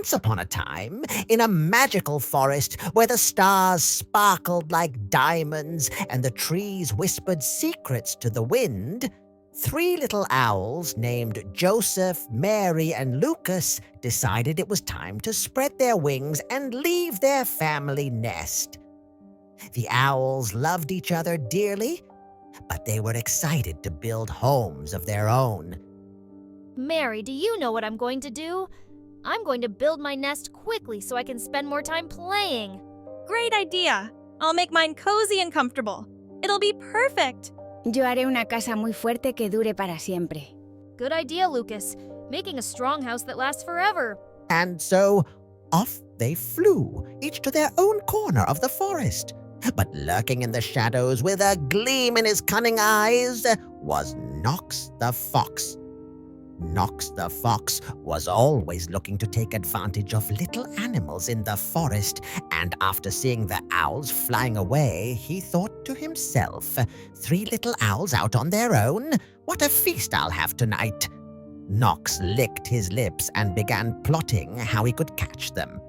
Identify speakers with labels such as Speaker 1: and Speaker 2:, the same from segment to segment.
Speaker 1: Once upon a time, in a magical forest where the stars sparkled like diamonds and the trees whispered secrets to the wind, 3 little owls named Joseph, Mary, and Lucas decided it was time to spread their wings and leave their family nest. The owls loved each other dearly, but they were excited to build homes of their own.
Speaker 2: Mary, do you know what I'm going to do? I'm going to build my nest quickly so I can spend more time playing.
Speaker 3: Great idea. I'll make mine cozy and comfortable. It'll be perfect.
Speaker 4: Yo haré una casa muy fuerte que dure para siempre.
Speaker 2: Good idea, Lucas. Making a strong house that lasts forever.
Speaker 1: And so off they flew, each to their own corner of the forest. But lurking in the shadows with a gleam in his cunning eyes was Knox the Fox. Knox the Fox was always looking to take advantage of little animals in the forest, and after seeing the owls flying away, he thought to himself, 3 little owls out on their own? What a feast I'll have tonight! Knox licked his lips and began plotting how he could catch them.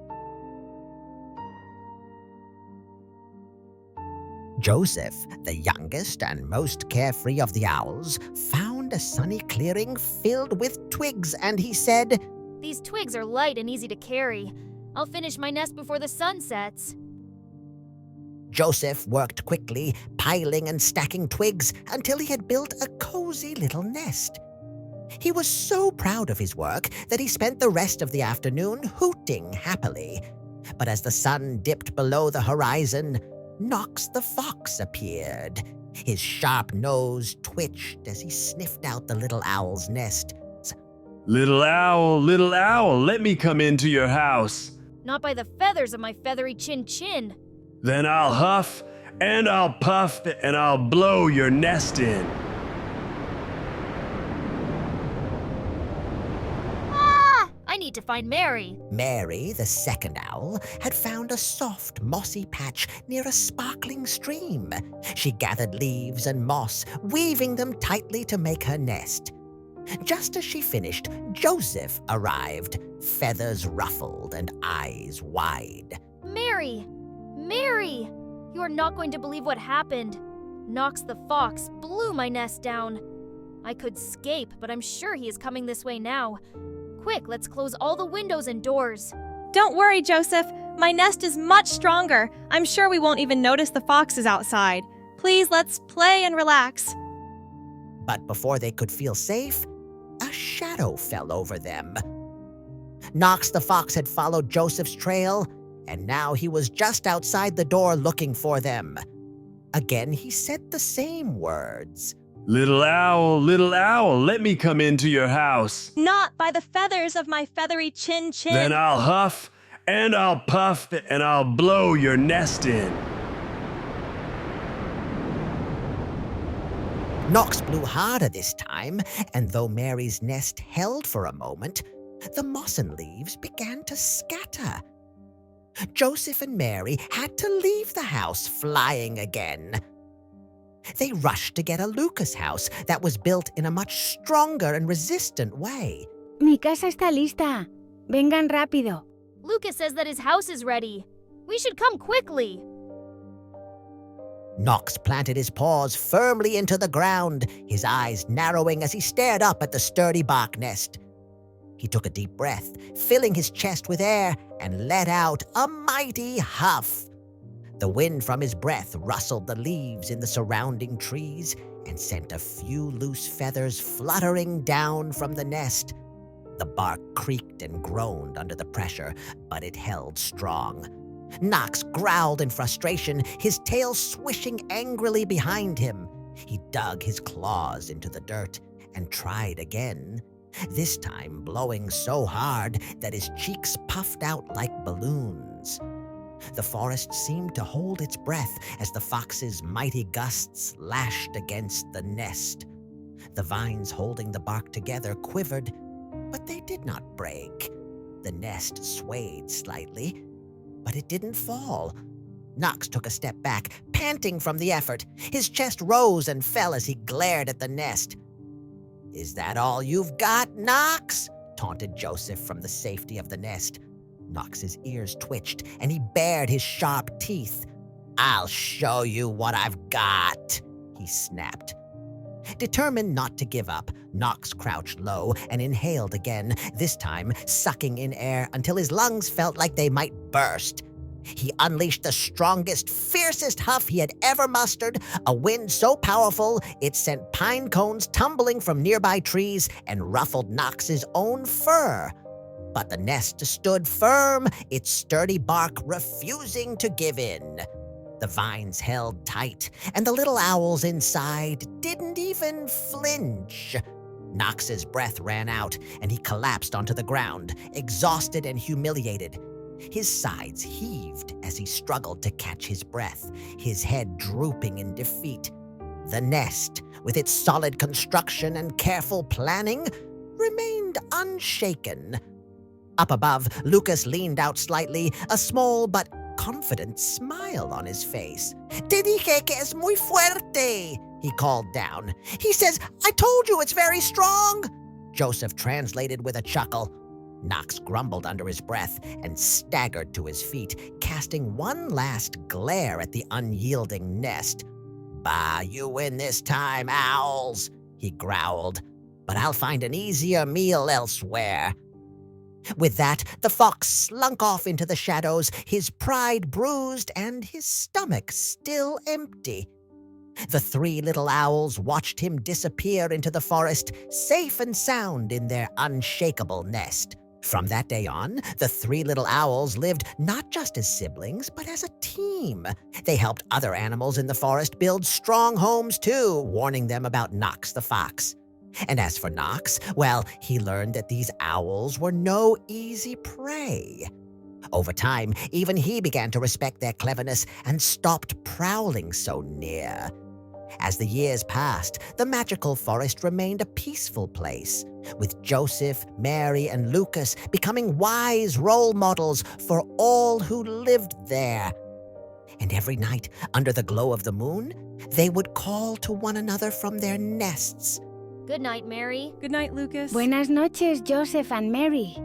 Speaker 1: Joseph, the youngest and most carefree of the owls, found a sunny clearing filled with twigs, and he said,
Speaker 2: These twigs are light and easy to carry. I'll finish my nest before the sun sets.
Speaker 1: Joseph worked quickly, piling and stacking twigs until he had built a cozy little nest. He was so proud of his work that he spent the rest of the afternoon hooting happily. But as the sun dipped below the horizon, Knox the Fox appeared. His sharp nose twitched as he sniffed out the little owl's nest.
Speaker 5: Little owl, let me come into your house.
Speaker 2: Not by the feathers of my feathery chin.
Speaker 5: Then I'll huff, and I'll puff, and I'll blow your nest in.
Speaker 2: I need to find Mary.
Speaker 1: Mary, the second owl, had found a soft, mossy patch near a sparkling stream. She gathered leaves and moss, weaving them tightly to make her nest. Just as she finished, Joseph arrived, feathers ruffled and eyes wide.
Speaker 2: Mary! You are not going to believe what happened. Knox the Fox blew my nest down. I could escape, but I'm sure he is coming this way now. Quick, let's close all the windows and doors.
Speaker 3: Don't worry, Joseph. My nest is much stronger. I'm sure we won't even notice the foxes outside. Please, let's play and relax.
Speaker 1: But before they could feel safe, a shadow fell over them. Knox the Fox had followed Joseph's trail, and now he was just outside the door looking for them. Again, he said the same words.
Speaker 5: Little owl, let me come into your house.
Speaker 3: Not by the feathers of my feathery chin.
Speaker 5: Then I'll huff, and I'll puff, and I'll blow your nest in.
Speaker 1: Knox blew harder this time, and though Mary's nest held for a moment, the moss and leaves began to scatter. Joseph and Mary had to leave the house flying again. They rushed to get a Lucas house that was built in a much stronger and resistant way.
Speaker 4: Mi casa está lista. Vengan rápido.
Speaker 2: Lucas says that his house is ready. We should come quickly.
Speaker 1: Knox planted his paws firmly into the ground, his eyes narrowing as he stared up at the sturdy bark nest. He took a deep breath, filling his chest with air, and let out a mighty huff. The wind from his breath rustled the leaves in the surrounding trees and sent a few loose feathers fluttering down from the nest. The bark creaked and groaned under the pressure, but it held strong. Knox growled in frustration, his tail swishing angrily behind him. He dug his claws into the dirt and tried again, this time blowing so hard that his cheeks puffed out like balloons. The forest seemed to hold its breath as the fox's mighty gusts lashed against the nest. The vines holding the bark together quivered, but they did not break. The nest swayed slightly, but it didn't fall. Knox took a step back, panting from the effort. His chest rose and fell as he glared at the nest. "Is that all you've got, Knox?" taunted Joseph from the safety of the nest. Knox's ears twitched, and he bared his sharp teeth. "I'll show you what I've got," he snapped. Determined not to give up, Knox crouched low and inhaled again, this time sucking in air until his lungs felt like they might burst. He unleashed the strongest, fiercest huff he had ever mustered, a wind so powerful it sent pine cones tumbling from nearby trees and ruffled Knox's own fur. But the nest stood firm, its sturdy bark refusing to give in. The vines held tight, and the little owls inside didn't even flinch. Knox's breath ran out, and he collapsed onto the ground, exhausted and humiliated. His sides heaved as he struggled to catch his breath, his head drooping in defeat. The nest, with its solid construction and careful planning, remained unshaken. Up above, Lucas leaned out slightly, a small but confident smile on his face. "Te dije que es muy fuerte," he called down. "He says, I told you it's very strong," Joseph translated with a chuckle. Knox grumbled under his breath and staggered to his feet, casting one last glare at the unyielding nest. "Bah, you win this time, owls," he growled, "but I'll find an easier meal elsewhere." With that, the fox slunk off into the shadows, his pride bruised and his stomach still empty. The three little owls watched him disappear into the forest, safe and sound in their unshakable nest. From that day on, the three little owls lived not just as siblings, but as a team. They helped other animals in the forest build strong homes too, warning them about Knox the Fox. And as for Knox, well, he learned that these owls were no easy prey. Over time, even he began to respect their cleverness and stopped prowling so near. As the years passed, the magical forest remained a peaceful place, with Joseph, Mary, and Lucas becoming wise role models for all who lived there. And every night, under the glow of the moon, they would call to one another from their nests.
Speaker 2: Good night, Mary.
Speaker 3: Good night, Lucas.
Speaker 4: Buenas noches, Joseph and Mary.